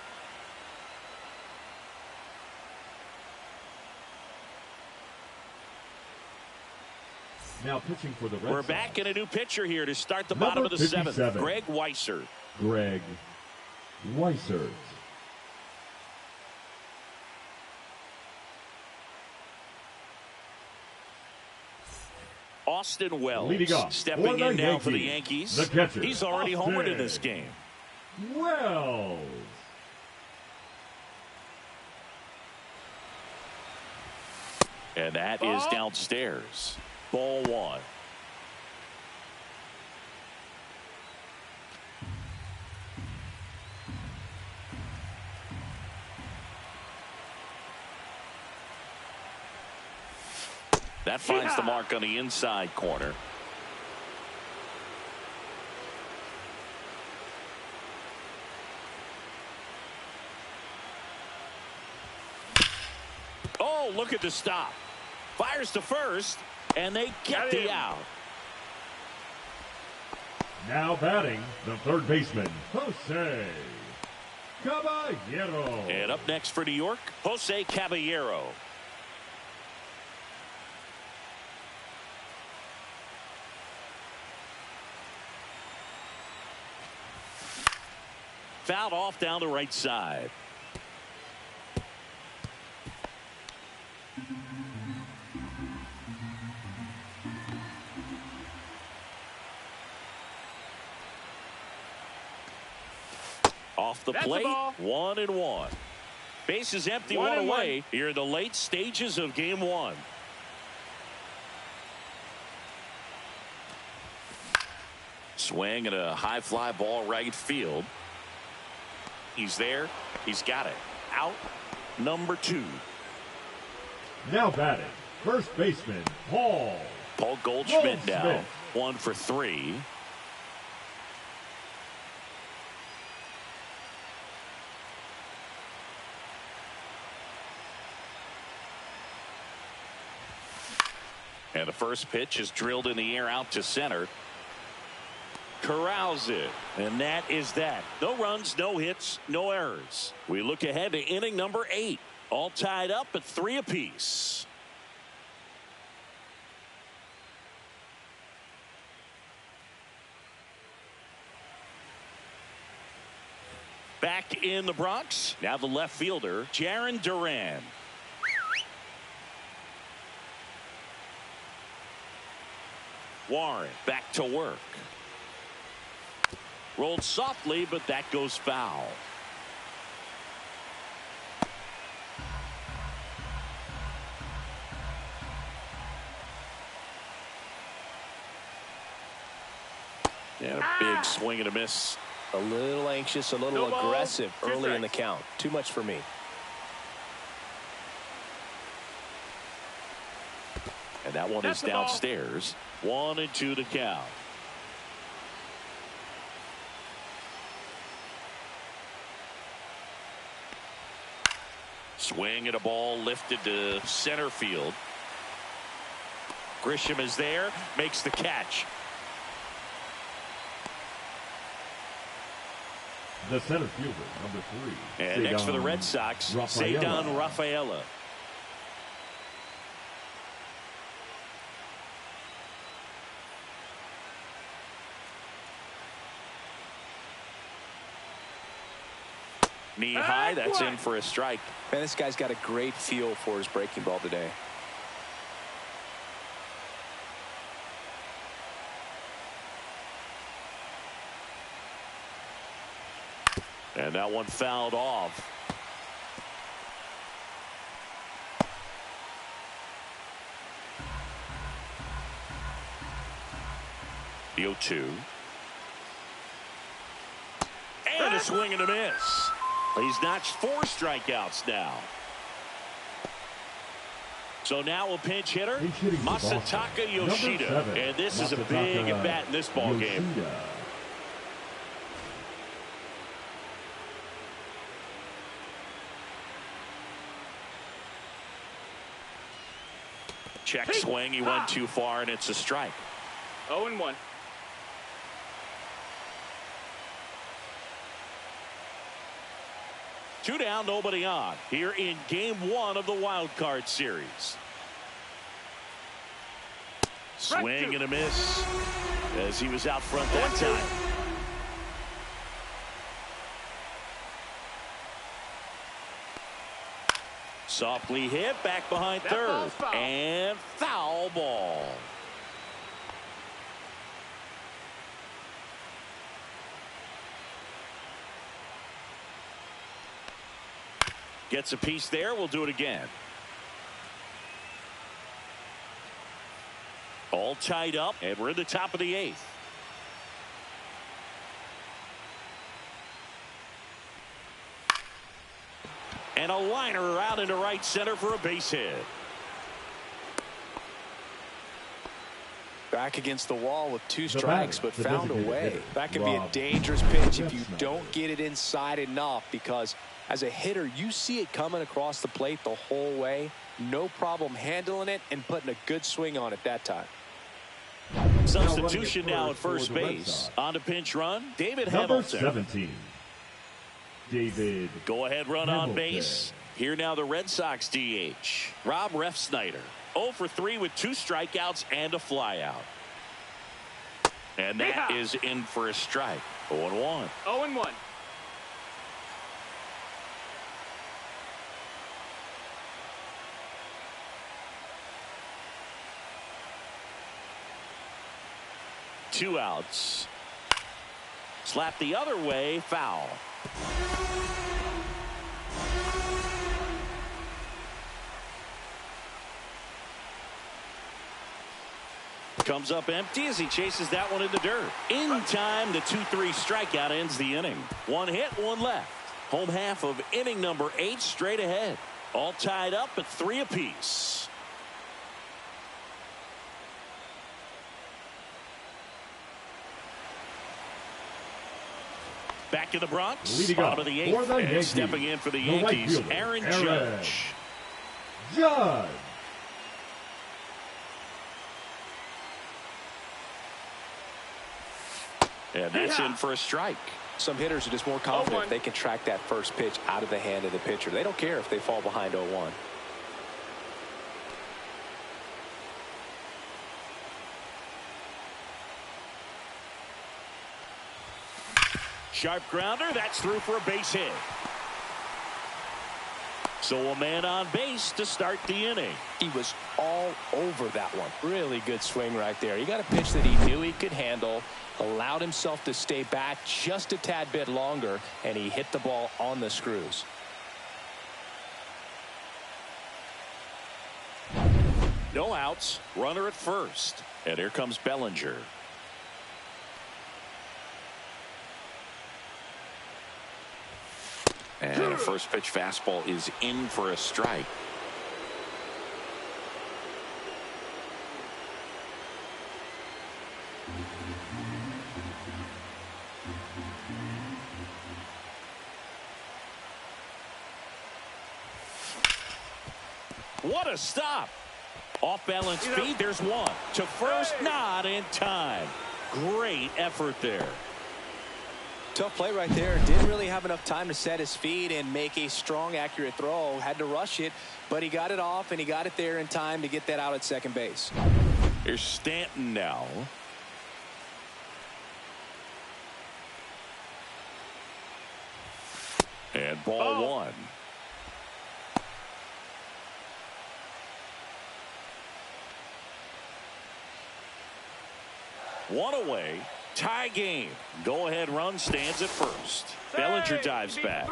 Speaker 3: Now pitching for the Red
Speaker 1: We're
Speaker 3: Sox.
Speaker 1: back in a new pitcher here to start the bottom of the 7th. Greg Weissert.
Speaker 3: Greg Weissert.
Speaker 1: Austin Wells
Speaker 3: Leading off
Speaker 1: stepping in now for the Yankees.
Speaker 3: The catcher,
Speaker 1: He's already homered in this game.
Speaker 3: Wells.
Speaker 1: And that is downstairs. Ball 1. That finds the mark on the inside corner. Oh, look at the stop. Fires to first, and they get the out.
Speaker 3: Now batting, the third baseman, Jose Caballero.
Speaker 1: And up next for New York, Jose Caballero. Fouled off down the right side. Off the plate, 1-1. Base is empty, one away. Here in the late stages of game one. Swing and a high fly ball right field. He's there. He's got it. Out number 2.
Speaker 3: Now batting, first baseman, Paul
Speaker 1: Goldschmidt now. 1 for 3. And the first pitch is drilled in the air out to center. Corrals it. And that is that. No runs, no hits, no errors. We look ahead to inning number 8. All tied up at 3 apiece. Back in the Bronx. Now the left fielder, Jarren Duran. Warren back to work. Rolled softly, but that goes foul. And a big swing and a miss.
Speaker 2: A little anxious, a little aggressive early in the count. Too much for me.
Speaker 1: And that one is downstairs. 1-2 to count. Swing at a ball lifted to center field. Grisham is there, makes the catch.
Speaker 3: The center fielder, number 3.
Speaker 1: And next for the Red Sox, Ceddanne Rafaela. Knee high, that's in for a strike.
Speaker 2: Man, this guy's got a great feel for his breaking ball today.
Speaker 1: And that one fouled off. The 0-2. And a swing and a miss. He's notched 4 strikeouts now. So now a pinch hitter, Masataka Yoshida. And this is a big at bat in this ball game. Check swing. He went too far, and it's a strike.
Speaker 4: 0-1.
Speaker 1: Two down, nobody on. Here in game 1 of the wild card series. Swing and a miss as he was out front that time. Softly hit back behind third. And foul ball. Gets a piece there. We'll do it again. All tied up, and we're in the top of the 8th. And a liner out into right center for a base hit.
Speaker 2: Back against the wall with 2 strikes, but found a way. That can be a dangerous pitch if you don't get it inside enough, because as a hitter, you see it coming across the plate the whole way. No problem handling it and putting a good swing on it that time.
Speaker 1: Substitution now at first base. On to pinch run, David Hamilton.
Speaker 3: 17. David.
Speaker 1: Go ahead run on base. Here now the Red Sox DH, Rob Refsnyder. 0 for 3 with 2 strikeouts and a flyout. And that is in for a strike. 0-1.
Speaker 4: 0-1.
Speaker 1: 2 outs. Slap the other way, foul. Comes up empty as he chases that one in the dirt. In time, the 2-3 strikeout ends the inning. 1 hit, 1 left. Home half of inning number 8 straight ahead. All tied up at 3 apiece. Back in the Bronx, bottom of the 8th, and
Speaker 3: Yankees,
Speaker 1: stepping in for the Yankees, Aaron Judge.
Speaker 3: Judge.
Speaker 1: And that's in for a strike.
Speaker 2: Some hitters are just more confident if they can track that first pitch out of the hand of the pitcher. They don't care if they fall behind 0-1.
Speaker 1: Sharp grounder, that's through for a base hit. So a man on base to start the inning.
Speaker 2: He was all over that one. Really good swing right there. He got a pitch that he knew he could handle, allowed himself to stay back just a tad bit longer, and he hit the ball on the screws.
Speaker 1: No outs, runner at first. And here comes Bellinger. And a first pitch fastball is in for a strike. What a stop. Off balance feet. There's one. To first, not in time. Great effort there.
Speaker 2: Tough play right there. Didn't really have enough time to set his feet and make a strong, accurate throw. Had to rush it, but he got it off, and he got it there in time to get that out at second base.
Speaker 1: Here's Stanton now. And ball 1. One away. Tie game. Go ahead run stands at first. Bellinger dives back.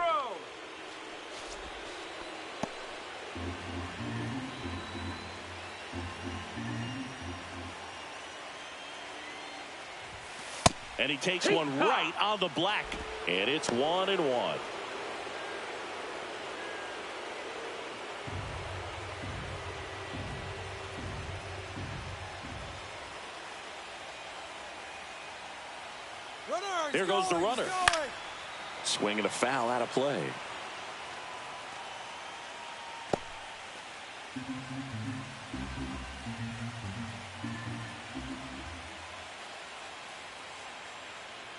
Speaker 1: And he takes one right on the black. And it's 1-1. There goes the runner. Swinging a foul out of play.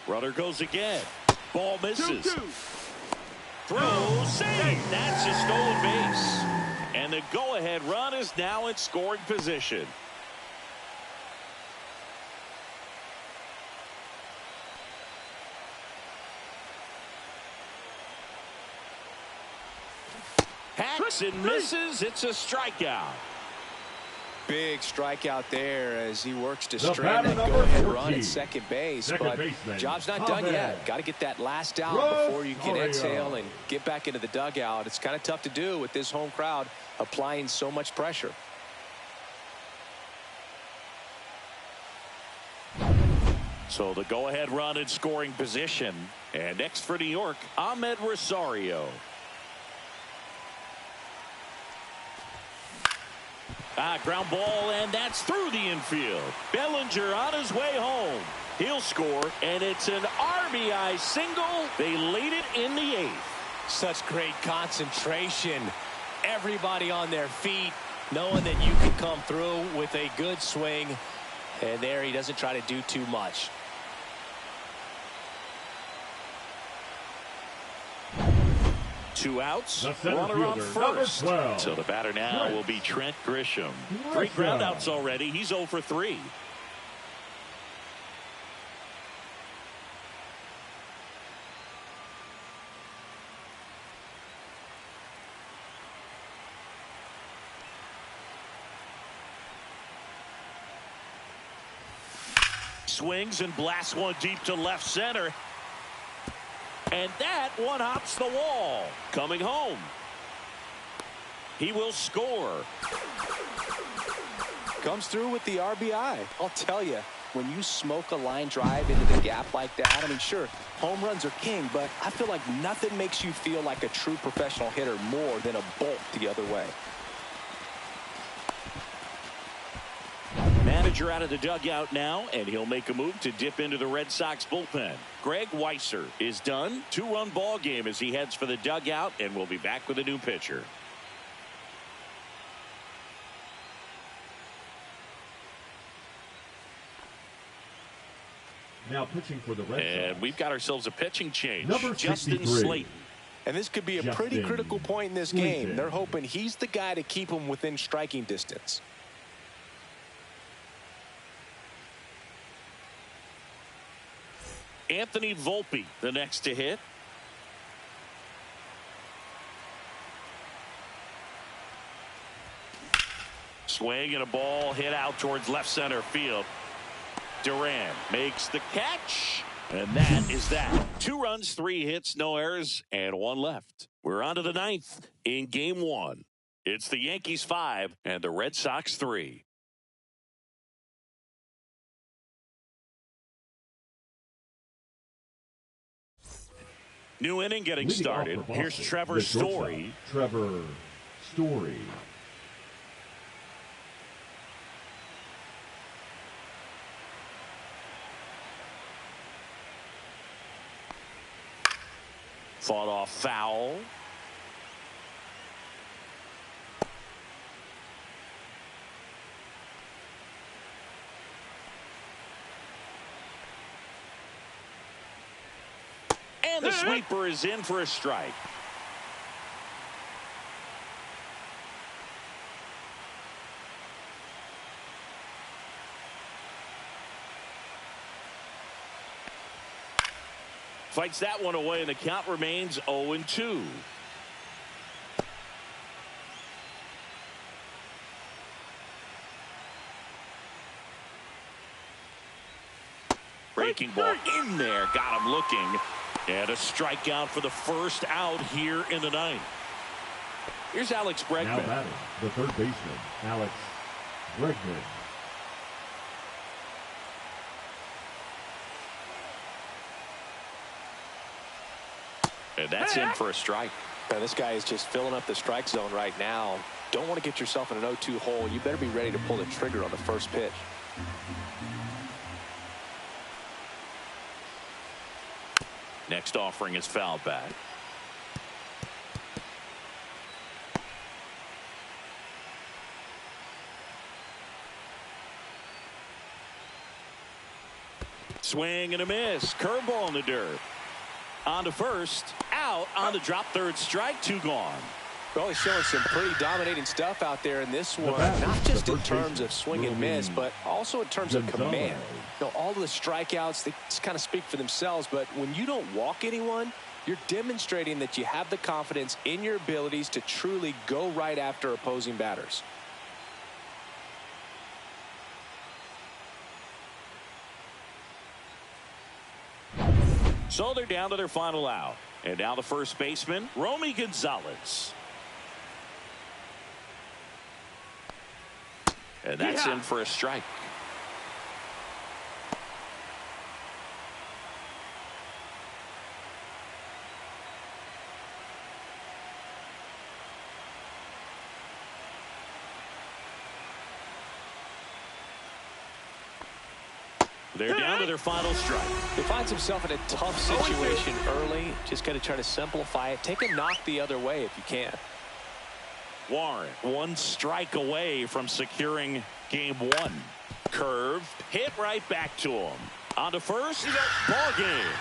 Speaker 1: Runner goes again. Ball misses. 2-2. Throw, save. That's a stolen base. And the go-ahead run is now in scoring position. Hacks and misses. It's a strikeout.
Speaker 2: Big strikeout there as he works to strand that go-ahead run at second base. But job's not done yet. Got to get that last out before you can exhale and get back into the dugout. It's kind of tough to do with this home crowd applying so much pressure.
Speaker 1: So the go-ahead run in scoring position. And next for New York, Ahmed Rosario. Ground ball, and that's through the infield. Bellinger on his way home. He'll score, and it's an RBI single. They lead it in the 8th.
Speaker 2: Such great concentration. Everybody on their feet, knowing that you can come through with a good swing. And there he doesn't try to do too much.
Speaker 1: Two outs, runner on first. So the batter now will be Trent Grisham. 3 groundouts already. He's 0 for 3. swings and blasts one deep to left center. And that one hops the wall. Coming home. He will score.
Speaker 2: Comes through with the RBI. I'll tell you, when you smoke a line drive into the gap like that, I mean, sure, home runs are king, but I feel like nothing makes you feel like a true professional hitter more than a bolt the other way.
Speaker 1: Manager out of the dugout now, and he'll make a move to dip into the Red Sox bullpen. Greg Weisser is done. 2-run ball game as he heads for the dugout, and we'll be back with a new pitcher.
Speaker 3: Now pitching for the Red Sox.
Speaker 1: And we've got ourselves a pitching change.
Speaker 3: Number
Speaker 1: Justin
Speaker 3: 63.
Speaker 1: Slayton.
Speaker 2: And this could be a pretty critical point in this game. They're hoping he's the guy to keep him within striking distance.
Speaker 1: Anthony Volpe, the next to hit. Swing and a ball hit out towards left center field. Duran makes the catch. And that is that. 2 runs, 3 hits, no errors, and 1 left. We're on to the 9th in game 1. It's the Yankees 5 and the Red Sox 3. New inning getting
Speaker 3: Leading
Speaker 1: started.
Speaker 3: off for
Speaker 1: Here's
Speaker 3: Boston,
Speaker 1: Trevor
Speaker 3: the shortstop,
Speaker 1: Story.
Speaker 3: Trevor Story.
Speaker 1: Fought off foul. And the sweeper is in for a strike. Fights that one away, and the count remains 0-2. Breaking ball in there, got him looking. And a strikeout for the first out here in the 9th. Here's Alex Bregman.
Speaker 3: Now batting, the third baseman, Alex Bregman.
Speaker 1: And that's in for a strike.
Speaker 2: Now, this guy is just filling up the strike zone right now. Don't want to get yourself in an 0-2 hole. You better be ready to pull the trigger on the first pitch.
Speaker 1: Next offering is foul back. Swing and a miss. Curveball in the dirt. On to first. Out on the drop third strike. 2 gone.
Speaker 2: Well, he's showing some pretty dominating stuff out there in this one,
Speaker 3: batter,
Speaker 2: not just in
Speaker 3: first
Speaker 2: terms
Speaker 3: baseman,
Speaker 2: of swing and miss, but also in terms of command. You know, all the strikeouts, they just kind of speak for themselves, but when you don't walk anyone, you're demonstrating that you have the confidence in your abilities to truly go right after opposing batters.
Speaker 1: So they're down to their final out. And now the first baseman, Romy Gonzalez. And that's in for a strike. They're down to their final strike.
Speaker 2: He finds himself in a tough situation early. Just got to try to simplify it. Take a knock the other way if you can.
Speaker 1: Warren, 1 strike away from securing game 1. Curved, hit right back to him. On to first, ball game.